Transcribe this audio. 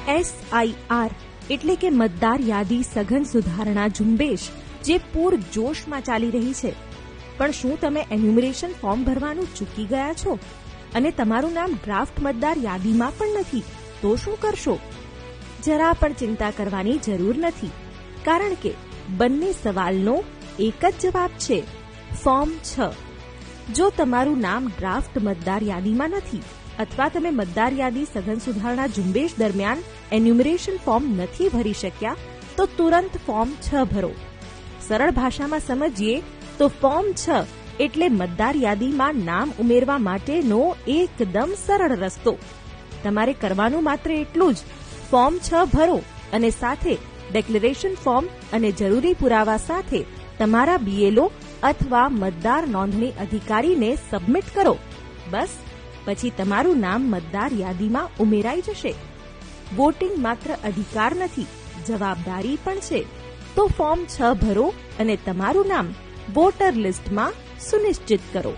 SIR એટલે કે મતદાર યાદી સઘન સુધારણા ઝુંબેશ જે પૂરજોશમાં ચાલી રહી છે. પણ શું તમે એન્યુમરેશન ફોર્મ ભરવાનું ચૂકી ગયા છો અને તમારું નામ ડ્રાફ્ટ મતદાર યાદીમાં પણ નથી? તો શું કરશો? જરા પણ ચિંતા કરવાની જરૂર નથી, કારણ કે બંને સવાલનો એક જ જવાબ છે, ફોર્મ 6. જો તમારું નામ ડ્રાફ્ટ મતદાર યાદીમાં નથી અથવા તમે મતદાર યાદી સઘન સુધારણા ઝુંબેશ દરમિયાન એન્યુમરેશન ફોર્મ નથી ભરી શક્યા તો તુરંત ફોર્મ 6 ભરો. સરળ ભાષામાં સમજીએ તો ફોર્મ 6 એટલે મતદાર યાદીમાં નામ ઉમેરવા માટેનો એકદમ સરળ રસ્તો. તમારે કરવાનું માત્ર એટલું જ, ફોર્મ 6 ભરો અને સાથે ડિક્લેરેશન ફોર્મ અને જરૂરી પુરાવા સાથે તમારા BLO અથવા મતદાર નોંધણી અધિકારીને સબમિટ કરો. બસ, પછી તમારું નામ મતદાર યાદીમાં ઉમેરાઈ જશે. વોટિંગ માત્ર અધિકાર નથી, જવાબદારી પણ છે. તો ફોર્મ 6 ભરો અને તમારું નામ વોટર લિસ્ટમાં સુનિશ્ચિત કરો.